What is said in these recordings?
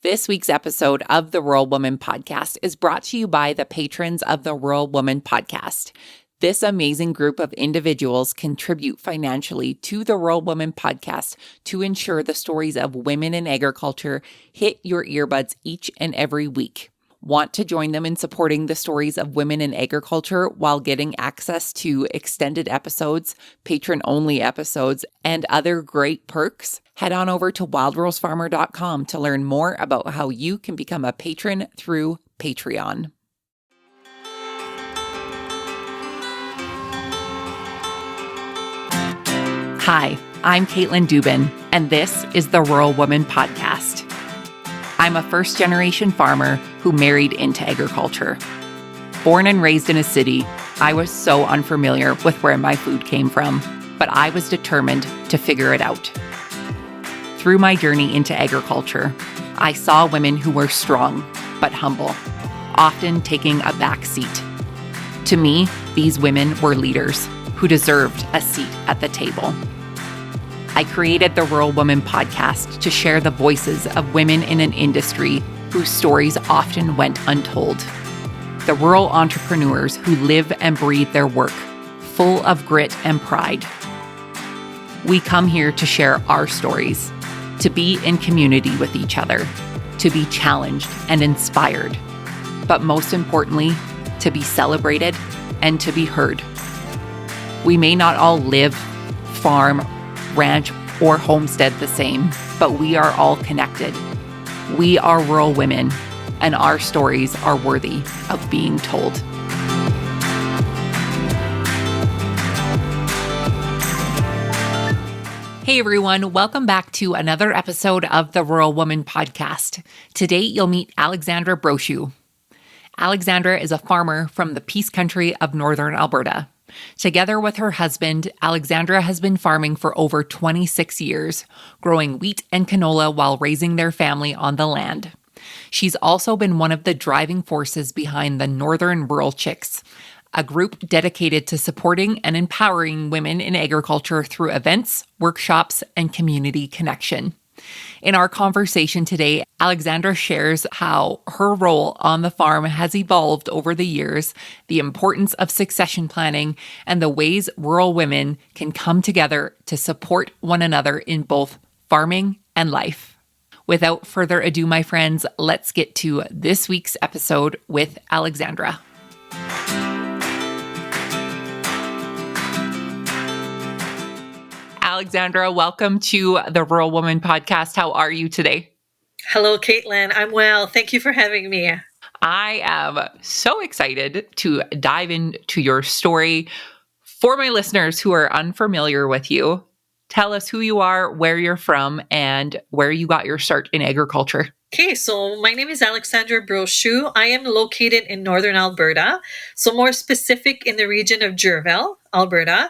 This week's episode of the Rural Woman Podcast is brought to you by the patrons of the Rural Woman Podcast. This amazing group of individuals contribute financially to the Rural Woman Podcast to ensure the stories of women in agriculture hit your earbuds each and every week. Want to join them in supporting the stories of women in agriculture while getting access to extended episodes, patron-only episodes, and other great perks? Head on over to wildrosefarmer.com to learn more about how you can become a patron through Patreon. Hi, I'm Caitlin Dubin, and this is the Rural Woman Podcast. I'm a first-generation farmer who married into agriculture. Born and raised in a city, I was so unfamiliar with where my food came from, but I was determined to figure it out. Through my journey into agriculture, I saw women who were strong but humble, often taking a back seat. To me, these women were leaders who deserved a seat at the table. I created the Rural Woman Podcast to share the voices of women in an industry whose stories often went untold. The rural entrepreneurs who live and breathe their work, full of grit and pride. We come here to share our stories, to be in community with each other, to be challenged and inspired, but most importantly, to be celebrated and to be heard. We may not all live, farm, ranch, or homestead the same, but we are all connected. We are rural women, and our stories are worthy of being told. Hey everyone, welcome back to another episode of the Rural Woman Podcast. Today you'll meet Alexandra Brochu. Alexandra is a farmer from the Peace Country of Northern Alberta. Together with her husband, Alexandra has been farming for over 26 years, growing wheat and canola while raising their family on the land. She's also been one of the driving forces behind the Northern Rural Chicks, a group dedicated to supporting and empowering women in agriculture through events, workshops, and community connection. In our conversation today, Alexandra shares how her role on the farm has evolved over the years, the importance of succession planning, and the ways rural women can come together to support one another in both farming and life. Without further ado, my friends, let's get to this week's episode with Alexandra. Alexandra, welcome to the Rural Woman Podcast. How are you today? Hello, Caitlin. I'm well. Thank you for having me. I am so excited to dive into your story. For my listeners who are unfamiliar with you, tell us who you are, where you're from, and where you got your start in agriculture. Okay, so my name is Alexandra Brochu. I am located in Northern Alberta, so more specific in the region of Jerville, Alberta.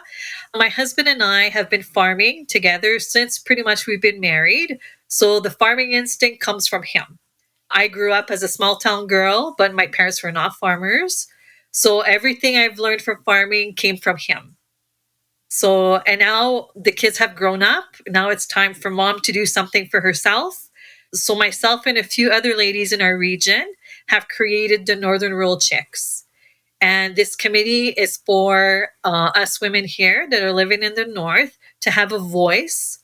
My husband and I have been farming together since pretty much we've been married, so the farming instinct comes from him. I grew up as a small town girl, but my parents were not farmers, so everything I've learned from farming came from him. So, and now the kids have grown up. Now it's time for mom to do something for herself. So myself and a few other ladies in our region have created the Northern Rural Chicks. And this committee is for us women here that are living in the North to have a voice,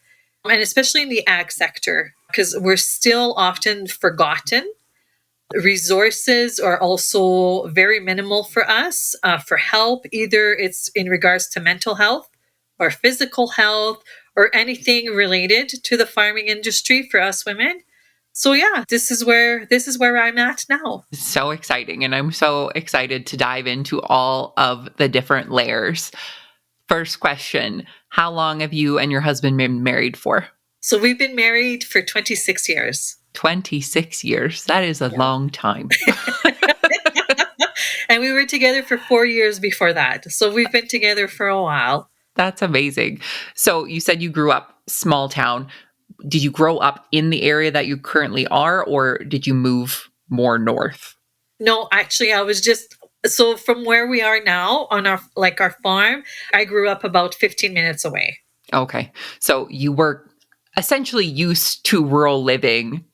and especially in the ag sector, because we're still often forgotten. Resources are also very minimal for us for help. Either it's in regards to mental health or physical health or anything related to the farming industry for us women. So yeah, this is where I'm at now. So exciting. And I'm so excited to dive into all of the different layers. First question, how long have you and your husband been married for? So we've been married for 26 years. 26 years. That is a long time. And we were together for 4 years before that. So we've been together for a while. That's amazing. So you said you grew up small town. Did you grow up in the area that you currently are, or did you move more north? No, actually, so from where we are now on our farm, I grew up about 15 minutes away. Okay. So you were essentially used to rural living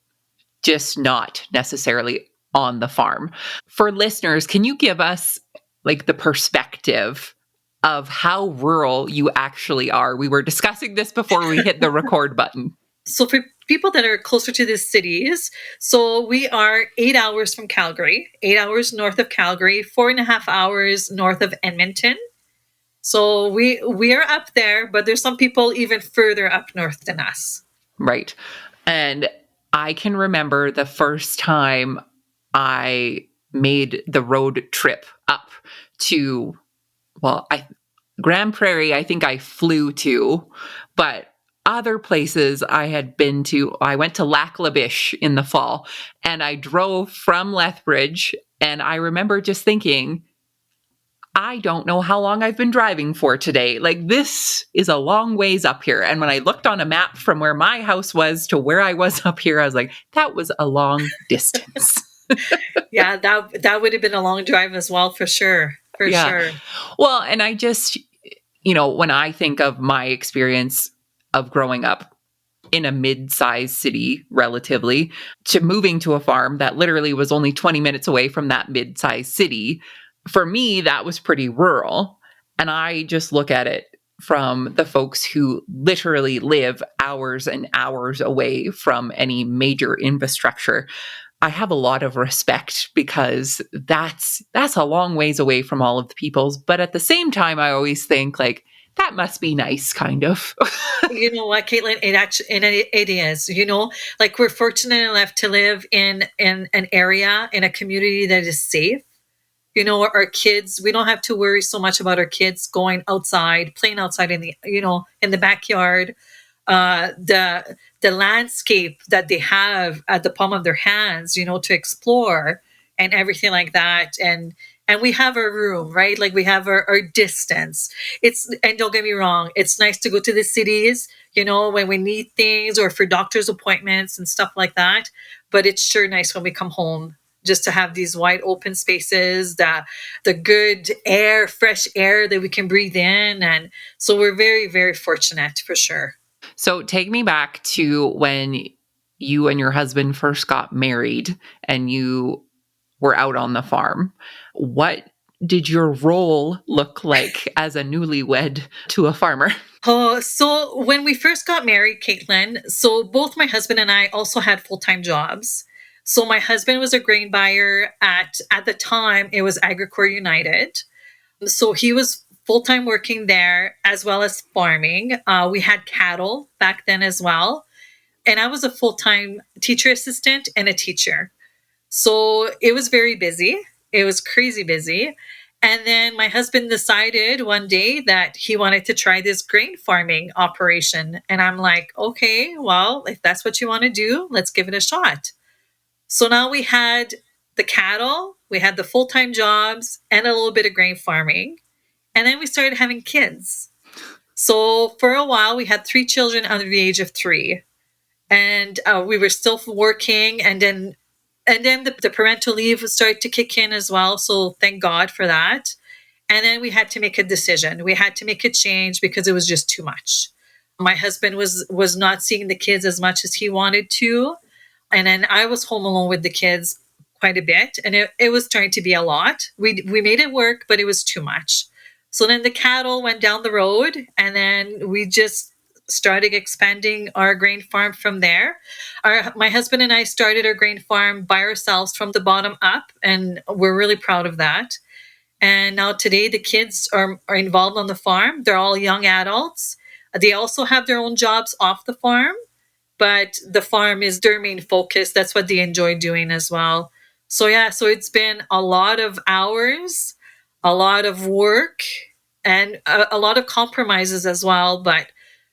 just not necessarily on the farm. For listeners, can you give us like the perspective of how rural you actually are? We were discussing this before we hit the record button. So for people that are closer to the cities, so we are 8 hours from Calgary, 8 hours north of Calgary, 4.5 hours north of Edmonton. So we are up there, but there's some people even further up north than us. Right. And I can remember the first time I made the road trip up to, Grand Prairie, I think I flew to, but other places I had been to, I went to Lac La Biche in the fall, and I drove from Lethbridge, and I remember just thinking, I don't know how long I've been driving for today. Like, this is a long ways up here. And when I looked on a map from where my house was to where I was up here, I was like, that was a long distance. Yeah, that would have been a long drive as well, for sure. For sure. Well, and I just, when I think of my experience of growing up in a mid-sized city, relatively, to moving to a farm that literally was only 20 minutes away from that mid-sized city, for me, that was pretty rural. And I just look at it from the folks who literally live hours and hours away from any major infrastructure. I have a lot of respect because that's a long ways away from all of the peoples. But at the same time, I always think like, that must be nice, kind of. You know what, Caitlin? It is. Like we're fortunate enough to live in an area, in a community that is safe. Our kids, we don't have to worry so much about our kids going outside, playing outside in the backyard. The landscape that they have at the palm of their hands, to explore and everything like that. And we have our room, right? Like we have our distance. And don't get me wrong, it's nice to go to the cities, when we need things or for doctor's appointments and stuff like that. But it's sure nice when we come home just to have these wide open spaces, the good air, fresh air that we can breathe in. And so we're very, very fortunate for sure. So take me back to when you and your husband first got married and you were out on the farm. What did your role look like as a newlywed to a farmer? Oh, so when we first got married, Caitlin, so both my husband and I also had full-time jobs. So my husband was a grain buyer at the time, it was Agricor United. So he was full-time working there as well as farming. We had cattle back then as well. And I was a full-time teacher assistant and a teacher. So it was very busy. It was crazy busy. And then my husband decided one day that he wanted to try this grain farming operation. And I'm like, okay, well, if that's what you want to do, let's give it a shot. So now we had the cattle, we had the full-time jobs, and a little bit of grain farming. And then we started having kids. So for a while, we had 3 children under the age of 3. And we were still working. And then the parental leave started to kick in as well. So thank God for that. And then we had to make a decision. We had to make a change because it was just too much. My husband was not seeing the kids as much as he wanted to. And then I was home alone with the kids quite a bit. And it was starting to be a lot. We made it work, but it was too much. So then the cattle went down the road. And then we just started expanding our grain farm from there. My husband and I started our grain farm by ourselves from the bottom up. And we're really proud of that. And now today the kids are involved on the farm. They're all young adults. They also have their own jobs off the farm. But the farm is their main focus. That's what they enjoy doing as well. So it's been a lot of hours, a lot of work, and a lot of compromises as well. But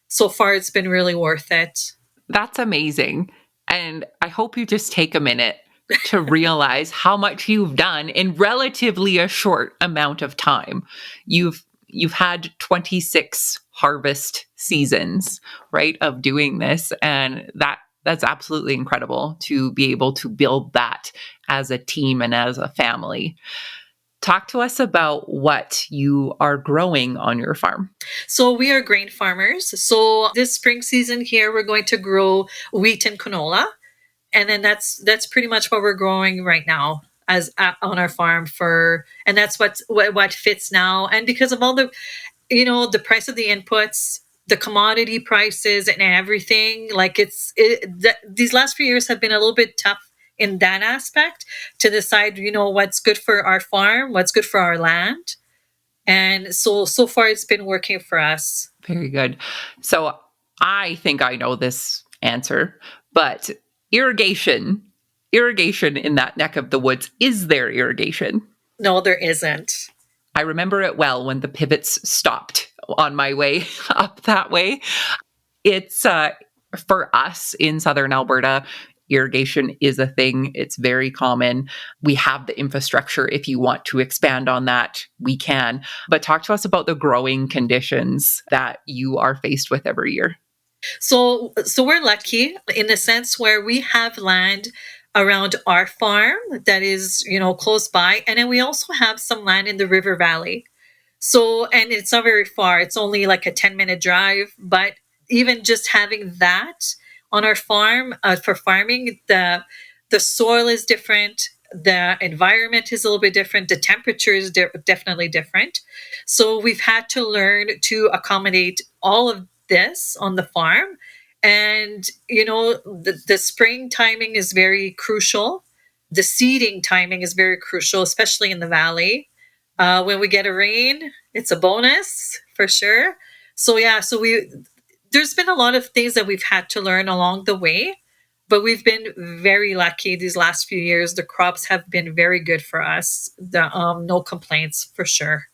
so far, it's been really worth it. That's amazing. And I hope you just take a minute to realize how much you've done in relatively a short amount of time. You've had 26 harvest seasons, right, of doing this. And that's absolutely incredible to be able to build that as a team and as a family. Talk to us about what you are growing on your farm. So we are grain farmers. So this spring season here, we're going to grow wheat and canola. And then that's pretty much what we're growing right now as on our farm and that's what fits now. And because of all the, the price of the inputs, the commodity prices and everything, like these last few years have been a little bit tough in that aspect to decide, what's good for our farm, what's good for our land. And so far it's been working for us. Very good. So I think I know this answer, but irrigation in that neck of the woods, is there irrigation? No, there isn't. I remember it well when the pivots stopped on my way up that way. It's for us in southern Alberta, irrigation is a thing. It's very common. We have the infrastructure. If you want to expand on that, we can. But talk to us about the growing conditions that you are faced with every year. So we're lucky in the sense where we have land around our farm that is, close by. And then we also have some land in the river valley. So, and it's not very far. It's only like a 10-minute drive. But even just having that on our farm for farming, the soil is different. The environment is a little bit different. The temperature is definitely different. So we've had to learn to accommodate all of this on the farm. And, the spring timing is very crucial. The seeding timing is very crucial, especially in the valley. When we get a rain, it's a bonus for sure. So yeah, there's been a lot of things that we've had to learn along the way, but we've been very lucky these last few years. The crops have been very good for us. No complaints for sure.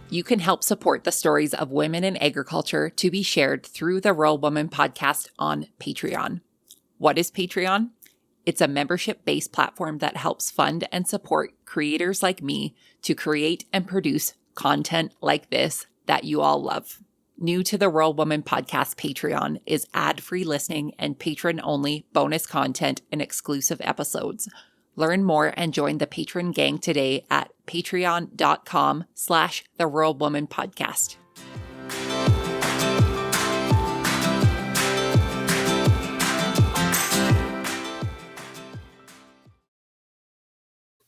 You can help support the stories of women in agriculture to be shared through the Rural Woman podcast on Patreon. What is Patreon? It's a membership-based platform that helps fund and support creators like me to create and produce content like this that you all love. New to the Rural Woman podcast Patreon is ad-free listening and patron-only bonus content and exclusive episodes. Learn more and join the patron gang today at patreon.com/The Rural Woman Podcast.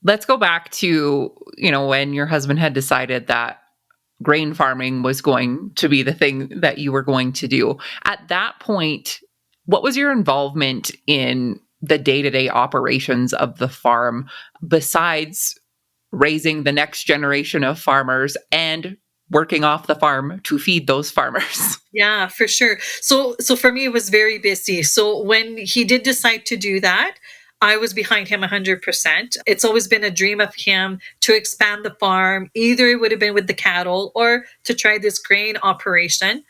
Let's go back to, when your husband had decided that grain farming was going to be the thing that you were going to do. At that point, what was your involvement in the day-to-day operations of the farm besides raising the next generation of farmers and working off the farm to feed those farmers? Yeah, for sure. So for me, it was very busy. So when he did decide to do that, I was behind him 100%. It's always been a dream of him to expand the farm. Either it would have been with the cattle or to try this grain operation.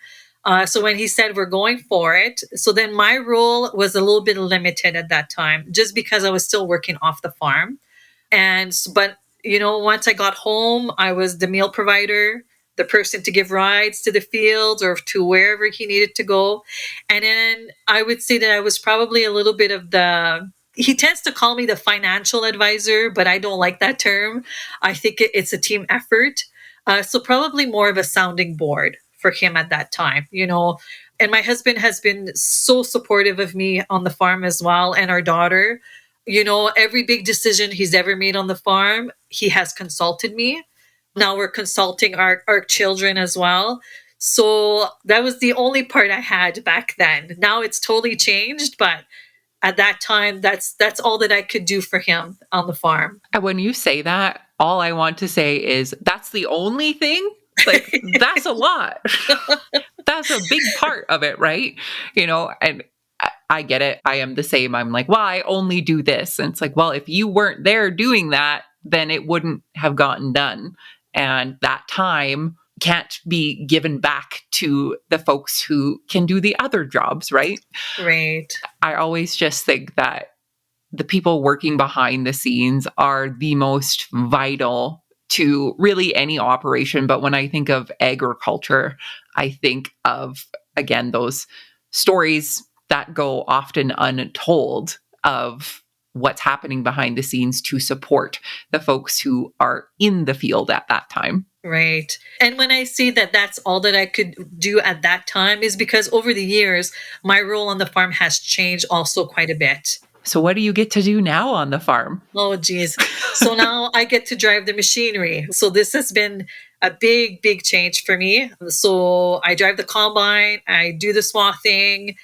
So when he said we're going for it, so then my role was a little bit limited at that time, just because I was still working off the farm. But once I got home, I was the meal provider, the person to give rides to the fields or to wherever he needed to go. And then I would say that I was probably a little bit of he tends to call me the financial advisor, but I don't like that term. I think it's a team effort. So probably more of a sounding board for him at that time, And my husband has been so supportive of me on the farm as well, and our daughter. Every big decision he's ever made on the farm, he has consulted me. Now we're consulting our children as well. So that was the only part I had back then. Now it's totally changed, but at that time, that's all that I could do for him on the farm. And when you say that, all I want to say is that's the only thing? Like, that's a lot. That's a big part of it, right? And I get it. I am the same. I'm like, well, I only do this. And it's like, well, if you weren't there doing that, then it wouldn't have gotten done. And that time can't be given back to the folks who can do the other jobs, right? Right. I always just think that the people working behind the scenes are the most vital to really any operation. But when I think of agriculture, I think of, again, those stories that go often untold of what's happening behind the scenes to support the folks who are in the field at that time. Right. And when I say that that's all that I could do at that time is because over the years, my role on the farm has changed also quite a bit. So what do you get to do now on the farm? Oh, geez. So now I get to drive the machinery. So this has been a big, big change for me. So I drive the combine, I do the swathing,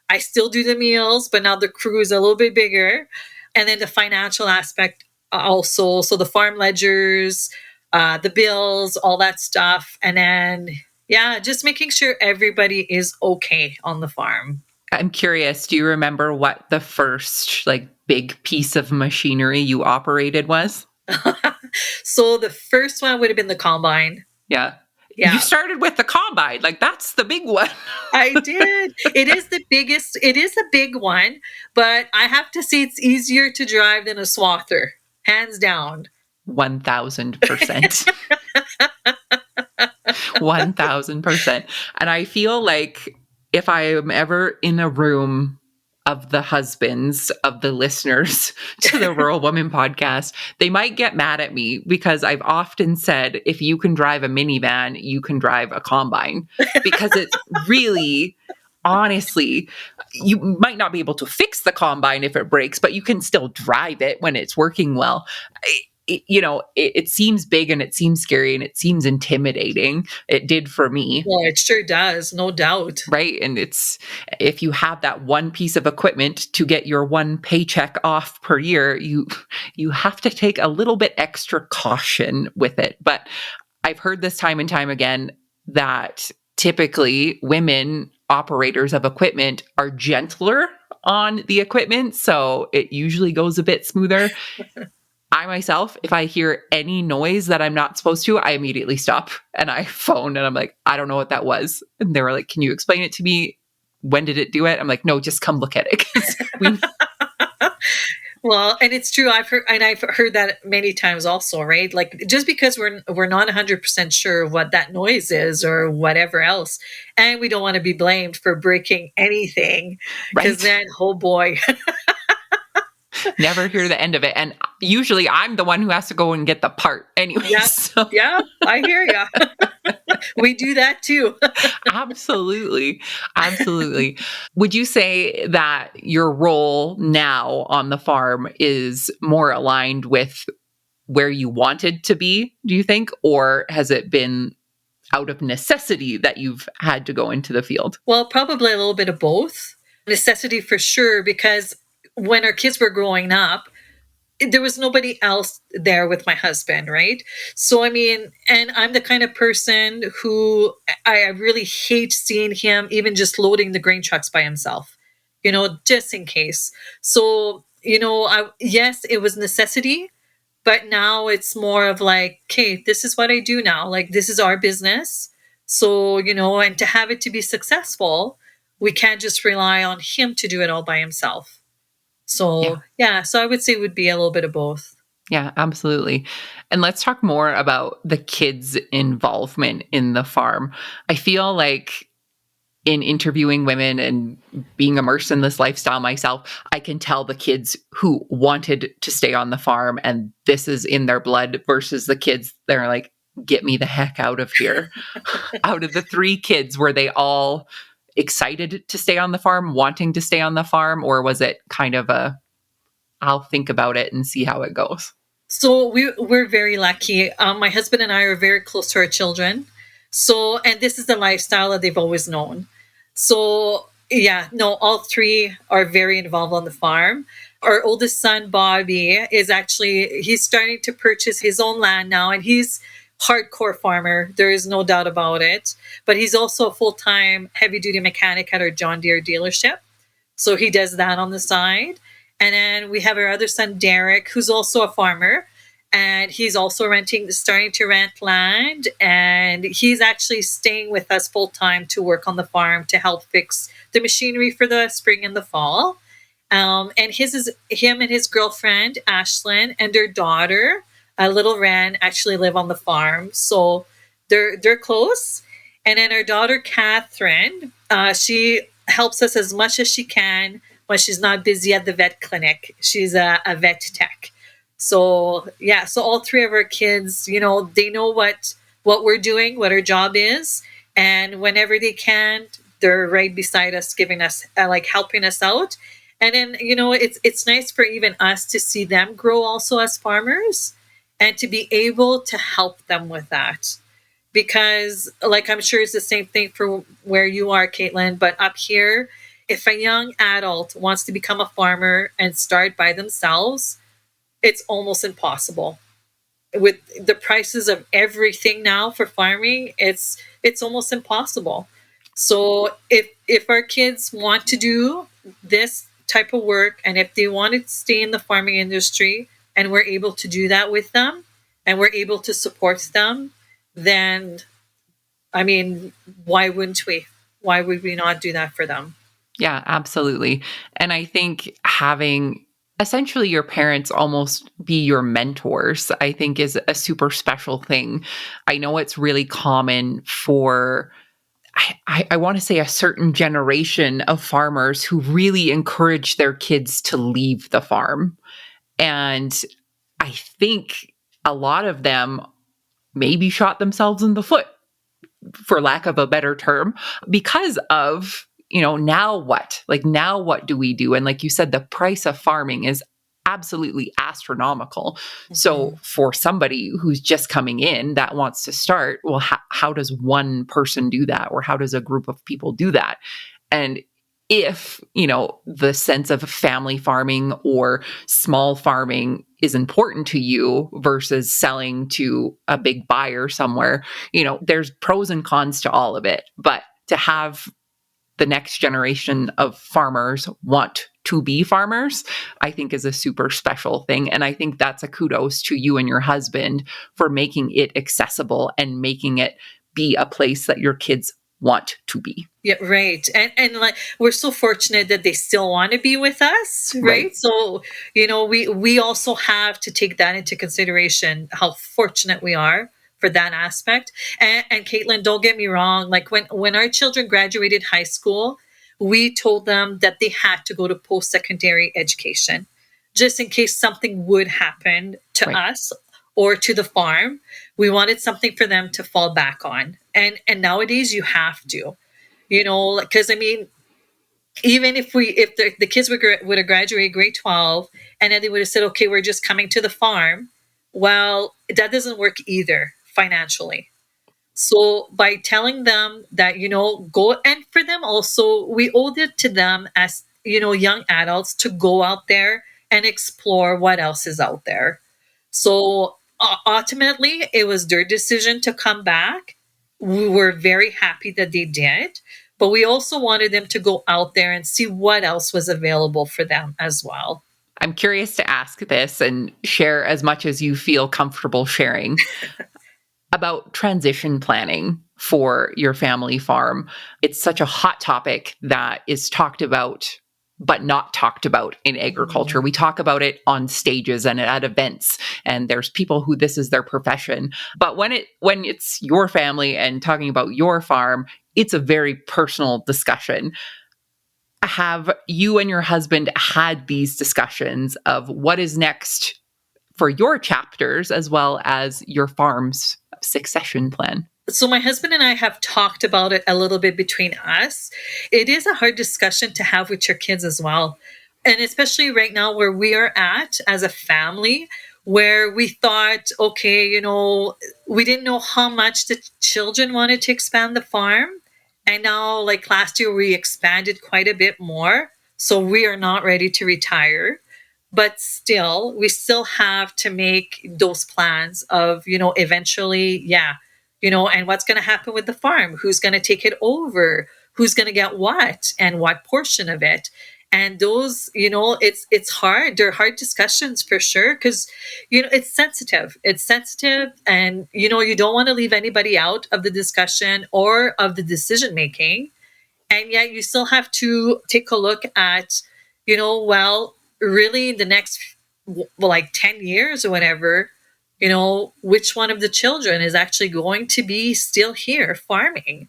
I still do the meals, but now the crew is a little bit bigger. And then the financial aspect also. So the farm ledgers, the bills, all that stuff. And then, yeah, just making sure everybody is okay on the farm. I'm curious, do you remember what the first like big piece of machinery you operated was? So the first one would have been the combine. Yeah. You Yeah, started with the combine. Like that's the big one. I did. It is the biggest, it is a big one, but I have to say it's easier to drive than a swather, hands down. 1000%. 1000%. And I feel like if I am ever in a room of the husbands of the listeners to the Rural Woman podcast, they might get mad at me because I've often said, if you can drive a minivan, you can drive a combine, because it's really, honestly, you might not be able to fix the combine if it breaks, but you can still drive it when it's working well. It seems big and it seems scary and it seems intimidating. It did for me. Well, it sure does, no doubt. Right. And it's, if you have that one piece of equipment to get your one paycheck off per year, you have to take a little bit extra caution with it. But I've heard this time and time again that typically women operators of equipment are gentler on the equipment, so it usually goes a bit smoother. I myself, if I hear any noise that I'm not supposed to, I immediately stop and I phone and I'm like, I don't know what that was. And they were like, can you explain it to me? When did it do it? I'm like, no, just come look at it. 'Cause Well, and it's true. I've heard that many times also, right? Like just because we're not 100% sure what that noise is or whatever else, and we don't want to be blamed for breaking anything, because right. then, oh boy. Never hear the end of it. And usually I'm the one who has to go and get the part anyway. Yeah, So yeah, I hear ya. We do that too. absolutely. Absolutely. Would you say that your role now on the farm is more aligned with where you wanted to be, do you think? Or has it been out of necessity that you've had to go into the field? Well, probably a little bit of both. Necessity for sure, because when our kids were growing up, there was nobody else there with my husband, right? So, I mean, and I'm the kind of person who I really hate seeing him even just loading the grain trucks by himself, just in case. So, yes, it was necessity, but now it's more of like, okay, this is what I do now. Like, this is our business. So, and to have it to be successful, we can't just rely on him to do it all by himself. Yeah. So, yeah, so I would say it would be a little bit of both. Yeah, absolutely. And let's talk more about the kids' involvement in the farm. I feel like in interviewing women and being immersed in this lifestyle myself, I can tell the kids who wanted to stay on the farm and this is in their blood versus the kids that are like, get me the heck out of here. Out of the 3 kids, were they all excited to stay on the farm, wanting to stay on the farm, or was it kind of a, I'll think about it and see how it goes? So we're very lucky. My husband and I are very close to our children. So, and this is the lifestyle that they've always known. So, yeah, no, all 3 are very involved on the farm. Our oldest son, Bobby, he's starting to purchase his own land now, and he's hardcore farmer. There is no doubt about it. But he's also a full-time heavy-duty mechanic at our John Deere dealership. So he does that on the side. And then we have our other son, Derek, who's also a farmer. And he's also starting to rent land. And he's actually staying with us full time to work on the farm to help fix the machinery for the spring and the fall. And him and his girlfriend, Ashlyn, and their daughter, little Ren, actually live on the farm. So they're close. And then our daughter, Catherine, she helps us as much as she can when she's not busy at the vet clinic. She's a vet tech. So, yeah, so all 3 of our kids, they know what what we're doing, what our job is. And whenever they can, they're right beside us, giving us, like helping us out. And then, it's nice for even us to see them grow also as farmers and to be able to help them with that. Because, like, I'm sure it's the same thing for where you are, Caitlin, but up here, if a young adult wants to become a farmer and start by themselves, it's almost impossible. With the prices of everything now for farming, it's almost impossible. So if our kids want to do this type of work, and if they want to stay in the farming industry, and we're able to do that with them, and we're able to support them, then, I mean, why wouldn't we? Why would we not do that for them? Yeah, absolutely. And I think having essentially your parents almost be your mentors, I think is a super special thing. I know it's really common for, I want to say, a certain generation of farmers who really encourage their kids to leave the farm. And I think a lot of them maybe shot themselves in the foot, for lack of a better term, because of, now what? Like, now what do we do? And like you said, the price of farming is absolutely astronomical. So Mhm. for somebody who's just coming in that wants to start, well, how does one person do that? Or how does a group of people do that? And if, the sense of family farming or small farming is important to you versus selling to a big buyer somewhere, there's pros and cons to all of it. But to have the next generation of farmers want to be farmers, I think is a super special thing. And I think that's a kudos to you and your husband for making it accessible and making it be a place that your kids want to be. Yeah, right. And like, we're so fortunate that they still want to be with us, Right. right? So, we also have to take that into consideration, how fortunate we are for that aspect. And Caitlin, don't get me wrong, like, when our children graduated high school, we told them that they had to go to post-secondary education just in case something would happen to Right. us or to the farm. We wanted something for them to fall back on. And nowadays you have to, because, I mean, even if the kids would have graduated grade 12, and then they would have said, okay, we're just coming to the farm, well, that doesn't work either financially. So by telling them that, go, and for them also, we owed it to them as, young adults, to go out there and explore what else is out there. So ultimately, it was their decision to come back. We were very happy that they did, but we also wanted them to go out there and see what else was available for them as well. I'm curious to ask this and share as much as you feel comfortable sharing about transition planning for your family farm. It's such a hot topic that is talked about but not talked about in agriculture. Mhm. We talk about it on stages and at events, and there's people who this is their profession. But when it's your family and talking about your farm, it's a very personal discussion. Have you and your husband had these discussions of what is next for your chapters as well as your farm's succession plan? So my husband and I have talked about it a little bit between us. It is a hard discussion to have with your kids as well. And especially right now where we are at as a family, where we thought, okay, we didn't know how much the children wanted to expand the farm. And now, like last year, we expanded quite a bit more. So we are not ready to retire. But still, we still have to make those plans of, eventually, yeah, and what's going to happen with the farm, who's going to take it over, who's going to get what and what portion of it. And those, it's hard. They're hard discussions for sure, because it's sensitive, and you don't want to leave anybody out of the discussion or of the decision making. And yet you still have to take a look at, well, really the next, like 10 years or whatever, which one of the children is actually going to be still here farming.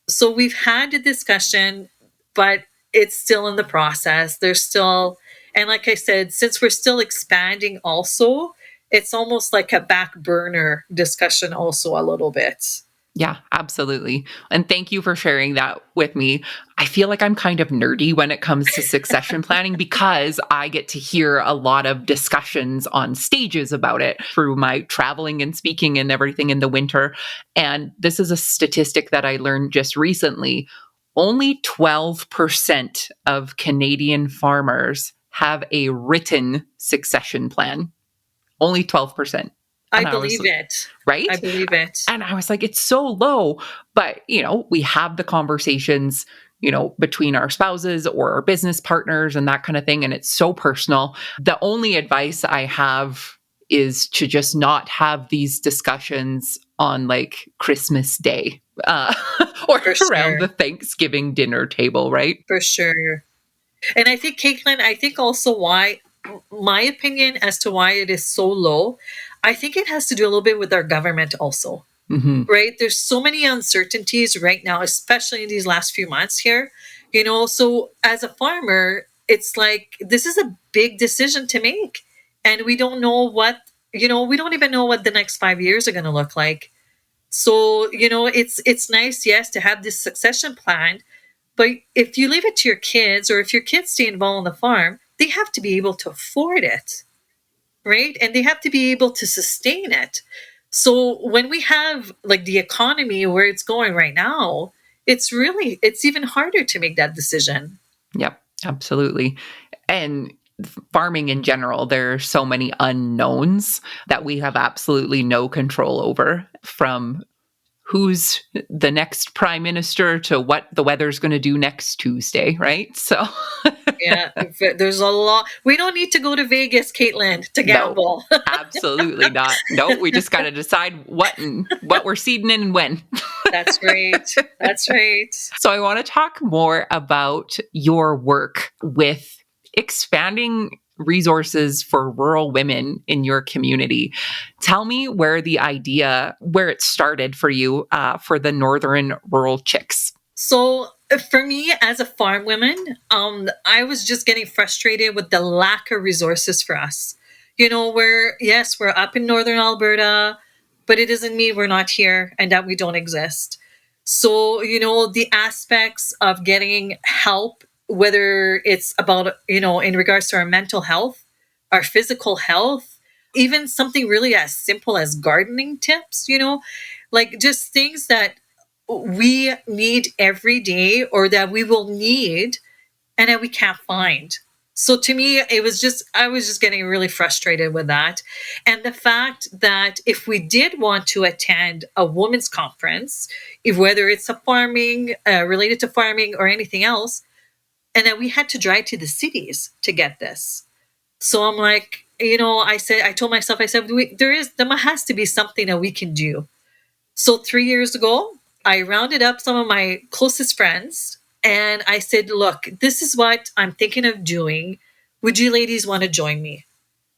So we've had a discussion, but it's still in the process. There's still, and like I said, since we're still expanding also, it's almost like a back burner discussion also a little bit. Yeah, absolutely. And thank you for sharing that with me. I feel like I'm kind of nerdy when it comes to succession planning because I get to hear a lot of discussions on stages about it through my traveling and speaking and everything in the winter. And this is a statistic that I learned just recently. Only 12% of Canadian farmers have a written succession plan. Only 12%. I And I was believe it. I right? believe it. And I was like, it's so low. But, we have the conversations, between our spouses or our business partners and that kind of thing. And it's so personal. The only advice I have is to just not have these discussions on like Christmas Day or For around sure. the Thanksgiving dinner table, right? For sure. And I think, Caitlin, I think also why, my opinion as to why it is so low, I think it has to do a little bit with our government also, Hmm. right? There's so many uncertainties right now, especially in these last few months here. So as a farmer, it's like this is a big decision to make. And we don't know we don't even know what the next 5 years are going to look like. So, it's nice, yes, to have this succession plan, but if you leave it to your kids or if your kids stay involved on the farm, they have to be able to afford it, right? And they have to be able to sustain it. So when we have like the economy where it's going right now, it's even harder to make that decision. Yep, absolutely. And farming in general, there are so many unknowns that we have absolutely no control over, from who's the next prime minister to what the weather's going to do next Tuesday, right? So, Yeah, there's a lot. We don't need to go to Vegas, Caitlin, to no, gamble. absolutely not. No, we just got to decide what we're seeding in and when. That's right. That's right. So I want to talk more about your work with expanding resources for rural women in your community. Tell me where it started for you for the Northern Rural Chicks. So for me as a farm woman, I was just getting frustrated with the lack of resources for us. We're up in northern Alberta, but it doesn't mean we're not here and that we don't exist. So, the aspects of getting help, whether it's about, in regards to our mental health, our physical health, even something really as simple as gardening tips, like just things that we need every day or that we will need and that we can't find. So to me, I was just getting really frustrated with that. And the fact that if we did want to attend a women's conference, whether it's a farming, related to farming or anything else, and then we had to drive to the cities to get this. So I'm like, I told myself, I said, there has to be something that we can do. So 3 years ago, I rounded up some of my closest friends and I said, look, this is what I'm thinking of doing. Would you ladies want to join me?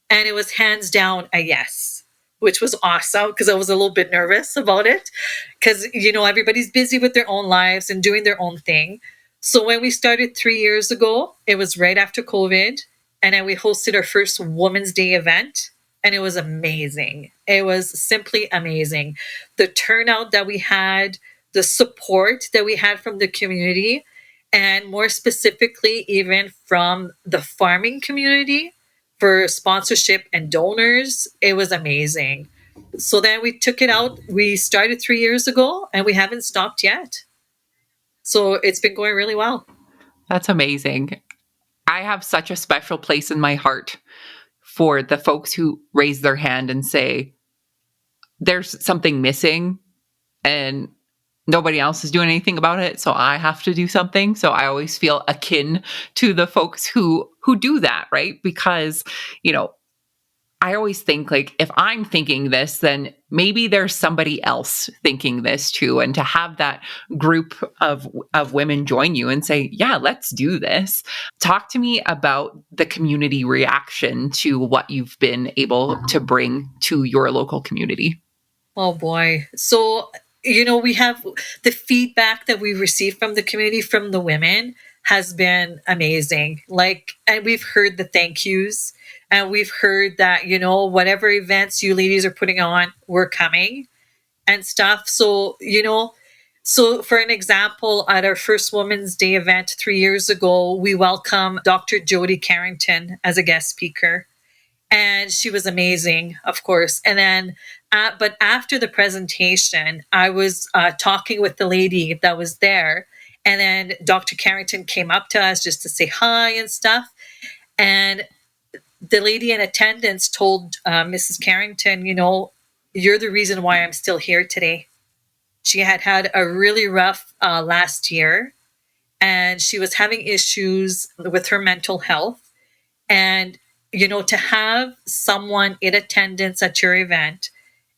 And it was hands down a yes, which was awesome because I was a little bit nervous about it because, everybody's busy with their own lives and doing their own thing. So when we started 3 years ago, it was right after COVID. And then we hosted our first Women's Day event. And it was amazing. It was simply amazing. The turnout that we had, the support that we had from the community, and more specifically, even from the farming community for sponsorship and donors. It was amazing. So then we took it out. We started 3 years ago and we haven't stopped yet. So it's been going really well. That's amazing. I have such a special place in my heart for the folks who raise their hand and say, there's something missing and nobody else is doing anything about it, so I have to do something. So I always feel akin to the folks who do that, right? Because, I always think like if I'm thinking this, then maybe there's somebody else thinking this too. And to have that group of women join you and say, yeah, let's do this. Talk to me about the community reaction to what you've been able to bring to your local community. Oh boy. So, we have the feedback that we received from the community, from the women, has been amazing. Like, and we've heard the thank yous And we've heard that, whatever events you ladies are putting on, we're coming and stuff. So for an example, at our first Women's Day event 3 years ago, we welcomed Dr. Jody Carrington as a guest speaker. And she was amazing, of course. And then, but after the presentation, I was talking with the lady that was there. And then Dr. Carrington came up to us just to say hi and stuff. And the lady in attendance told Mrs. Carrington, you're the reason why I'm still here today. She had a really rough last year, and she was having issues with her mental health. And, to have someone in attendance at your event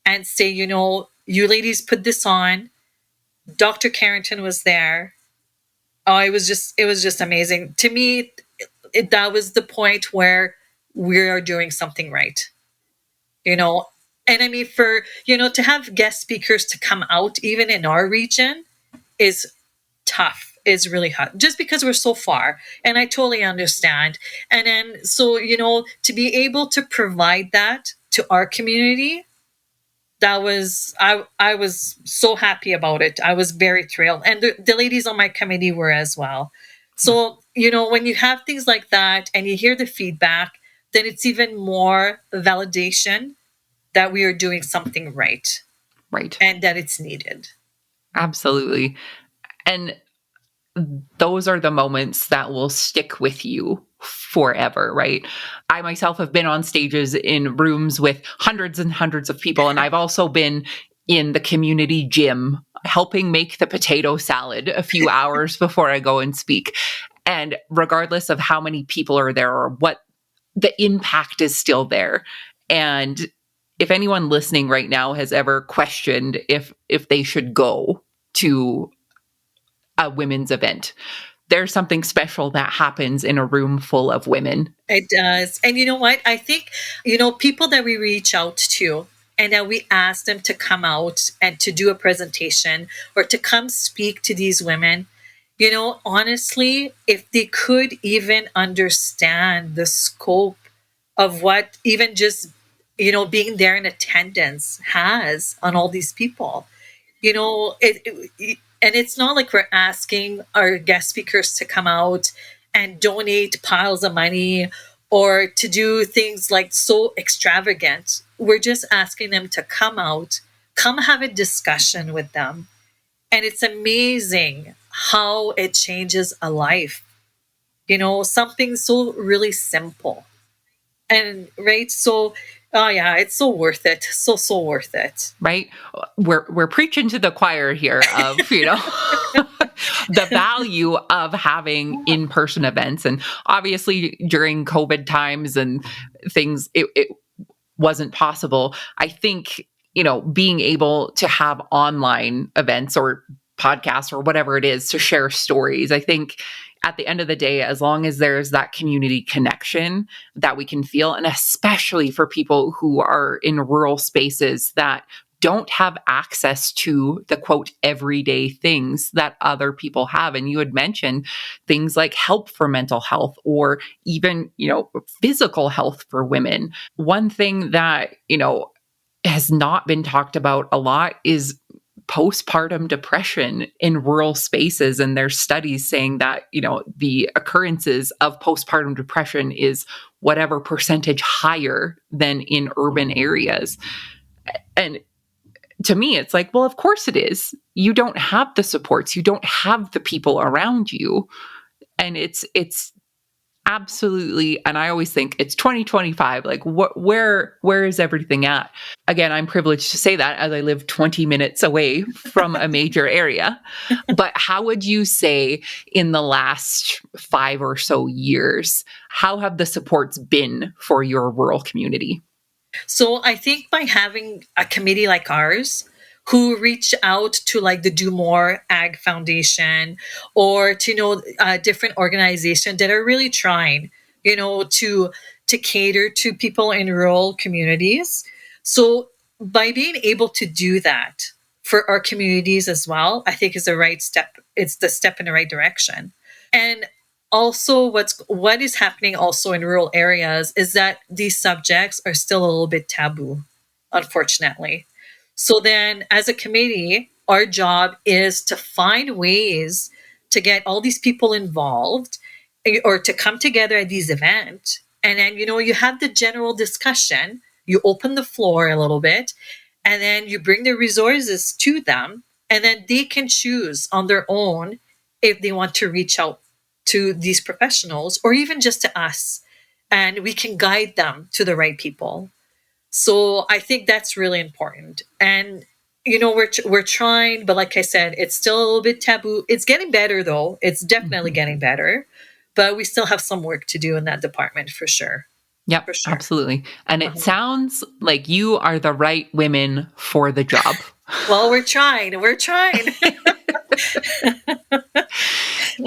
and say, you ladies put this on, Dr. Carrington was there. Oh, it was just amazing. To me, that was the point where we are doing something right, you know. And I mean, to have guest speakers to come out, even in our region, is tough, is really hard, just because we're so far. And I totally understand. And then, so, to be able to provide that to our community, that was, I was so happy about it. I was very thrilled. And the ladies on my committee were as well. So, when you have things like that and you hear the feedback, then it's even more validation that we are doing something right. Right. And that it's needed. Absolutely. And those are the moments that will stick with you forever, right? I myself have been on stages in rooms with hundreds and hundreds of people, and I've also been in the community gym helping make the potato salad a few hours before I go and speak. And regardless of how many people are there or what, the impact is still there. And if anyone listening right now has ever questioned if they should go to a women's event, there's something special that happens in a room full of women. It does. And you know what? I think, people that we reach out to and that we ask them to come out and to do a presentation or to come speak to these women, honestly, if they could even understand the scope of what even just, being there in attendance has on all these people, and it's not like we're asking our guest speakers to come out and donate piles of money or to do things like so extravagant. We're just asking them to come out, come have a discussion with them. And it's amazing how it changes a life. Something so really simple. And right, so oh yeah, it's so worth it. So worth it. Right? We're preaching to the choir here of, the value of having in-person events. And obviously during COVID times and things, it wasn't possible. I think, being able to have online events or podcasts or whatever it is to share stories, I think at the end of the day, as long as there's that community connection that we can feel, and especially for people who are in rural spaces that don't have access to the quote everyday things that other people have. And you had mentioned things like help for mental health or even, physical health for women. One thing that, has not been talked about a lot is postpartum depression in rural spaces. And there's studies saying that, the occurrences of postpartum depression is whatever percentage higher than in urban areas. And to me, it's like, well, of course it is. You don't have the supports. You don't have the people around you. And it's absolutely, and I always think it's 2025, like where is everything at? Again, I'm privileged to say that as I live 20 minutes away from a major area. But how would you say in the last 5 or so years, how have the supports been for your rural community? So I think by having a committee like ours who reach out to like the Do More Ag Foundation or to different organizations that are really trying to cater to people in rural communities. So by being able to do that for our communities as well, I think is the right step. It's the step in the right direction. And also what is happening also in rural areas is that these subjects are still a little bit taboo, unfortunately. So then as a committee, our job is to find ways to get all these people involved, or to come together at these events. And then, you have the general discussion, you open the floor a little bit, and then you bring the resources to them, and then they can choose on their own if they want to reach out to these professionals or even just to us, and we can guide them to the right people. So I think that's really important. And we're trying, but like I said, it's still a little bit taboo. It's getting better though. It's definitely Mhm. getting better, but we still have some work to do in that department for sure. Yep, For sure. absolutely. And it Uh-huh. sounds like you are the right women for the job. Well, we're trying. We're trying.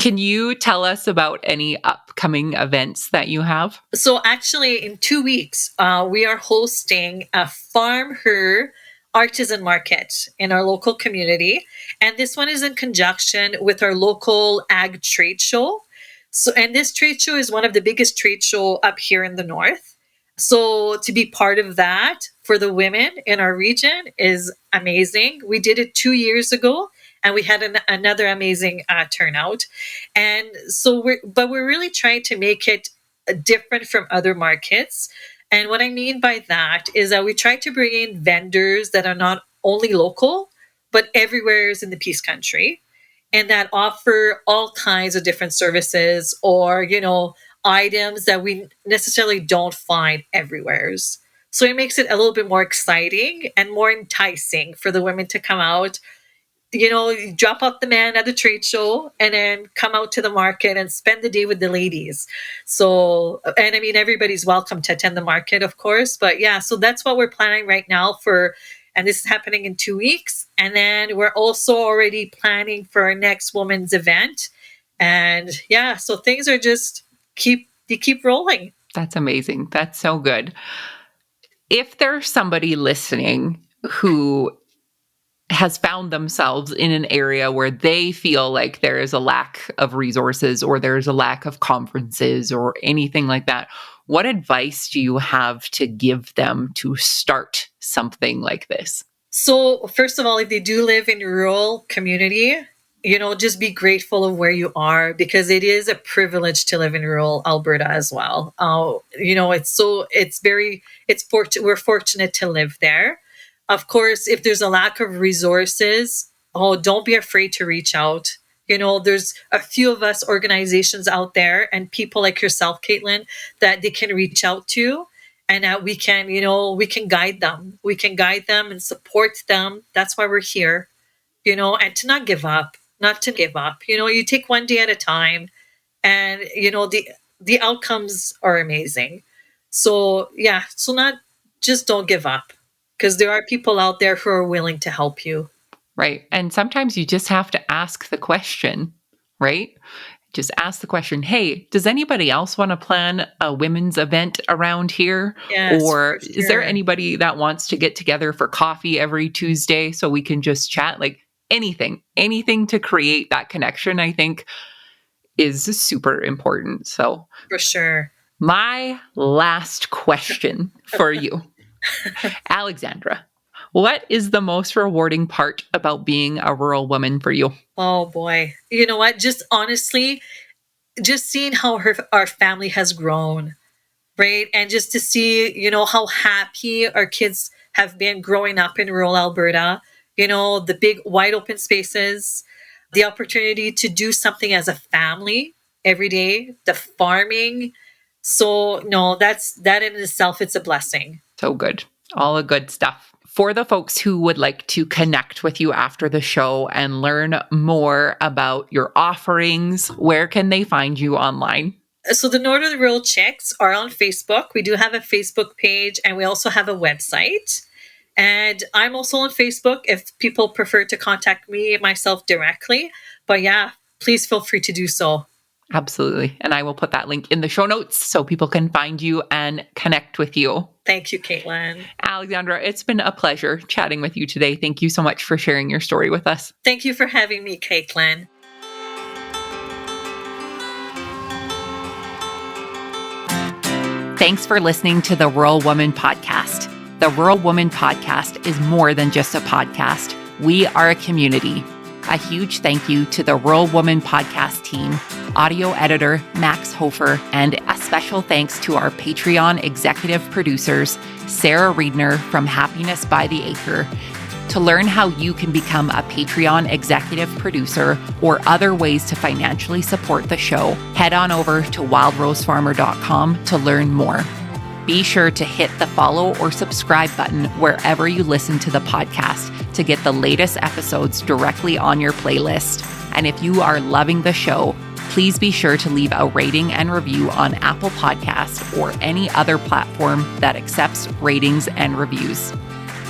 Can you tell us about any upcoming events that you have? So actually, in 2 weeks, we are hosting a farmher artisan market in our local community, and this one is in conjunction with our local ag trade show. So, and this trade show is one of the biggest trade show up here in the north. So, to be part of that for the women in our region is amazing. We did it 2 years ago, and we had another amazing turnout. And so, we're really trying to make it different from other markets. And what I mean by that is that we try to bring in vendors that are not only local, but everywhere is in the Peace Country, and that offer all kinds of different services or, items that we necessarily don't find everywheres. So it makes it a little bit more exciting and more enticing for the women to come out, you drop off the man at the trade show and then come out to the market and spend the day with the ladies. So, and I mean, everybody's welcome to attend the market, of course. But yeah, so that's what we're planning right now and this is happening in 2 weeks. And then we're also already planning for our next women's event. And yeah, so things are just they keep rolling. That's amazing. That's so good. If there's somebody listening who has found themselves in an area where they feel like there is a lack of resources or there's a lack of conferences or anything like that, what advice do you have to give them to start something like this? So, first of all, if they do live in a rural community, just be grateful of where you are, because it is a privilege to live in rural Alberta as well. We're fortunate to live there. Of course, if there's a lack of resources, don't be afraid to reach out. There's a few of us organizations out there and people like yourself, Caitlin, that they can reach out to, and that we can guide them. We can guide them and support them. That's why we're here, and to not give up, not to give up. You take one day at a time, and the outcomes are amazing. So yeah, so not just don't give up, because there are people out there who are willing to help you. Right. And sometimes you just have to ask the question, right? Just ask the question, hey, does anybody else want to plan a women's event around here? Yes, Or for is there sure. anybody that wants to get together for coffee every Tuesday so we can just chat? Like anything to create that connection, I think is super important. So, For sure. my last question for you, Alexandra, what is the most rewarding part about being a rural woman for you? Oh boy. You know what? Just honestly, just seeing how our family has grown, right? And just to see, how happy our kids have been growing up in rural Alberta, the big wide open spaces, the opportunity to do something as a family every day, the farming. So no, that in itself, it's a blessing. So good. All the good stuff. For the folks who would like to connect with you after the show and learn more about your offerings, where can they find you online? So the Northern Rural Chicks are on Facebook. We do have a Facebook page, and we also have a website. And I'm also on Facebook if people prefer to contact me myself directly. But yeah, please feel free to do so. Absolutely. And I will put that link in the show notes so people can find you and connect with you. Thank you, Caitlin. Alexandra, it's been a pleasure chatting with you today. Thank you so much for sharing your story with us. Thank you for having me, Caitlin. Thanks for listening to the Rural Woman Podcast. The Rural Woman Podcast is more than just a podcast. We are a community. A huge thank you to the Rural Woman Podcast team, audio editor Max Hofer, and a special thanks to our Patreon executive producers, Sarah Riedner from Happiness by the Acre. To learn how you can become a Patreon executive producer or other ways to financially support the show, head on over to wildrosefarmer.com to learn more. Be sure to hit the follow or subscribe button wherever you listen to the podcast to get the latest episodes directly on your playlist. And if you are loving the show, please be sure to leave a rating and review on Apple Podcasts or any other platform that accepts ratings and reviews.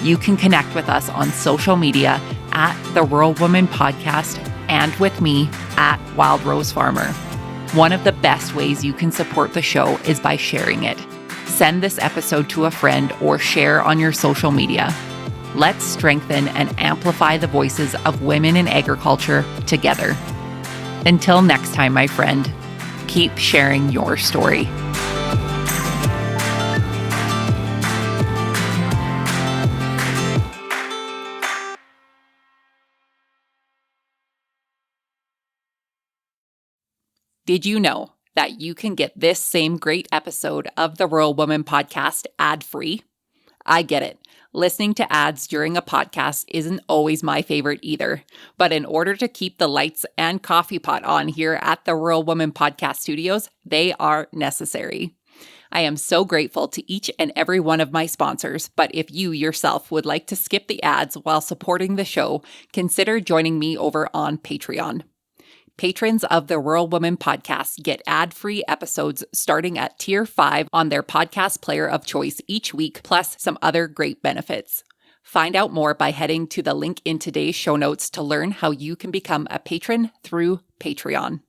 You can connect with us on social media at The Rural Woman Podcast and with me at Wild Rose Farmer. One of the best ways you can support the show is by sharing it. Send this episode to a friend or share on your social media. Let's strengthen and amplify the voices of women in agriculture together. Until next time, my friend, keep sharing your story. Did you know that you can get this same great episode of the Rural Woman Podcast ad-free? I get it. Listening to ads during a podcast isn't always my favorite either. But in order to keep the lights and coffee pot on here at the Rural Woman Podcast Studios, they are necessary. I am so grateful to each and every one of my sponsors, but if you yourself would like to skip the ads while supporting the show, consider joining me over on Patreon. Patrons of the Rural Woman Podcast get ad-free episodes starting at Tier 5 on their podcast player of choice each week, plus some other great benefits. Find out more by heading to the link in today's show notes to learn how you can become a patron through Patreon.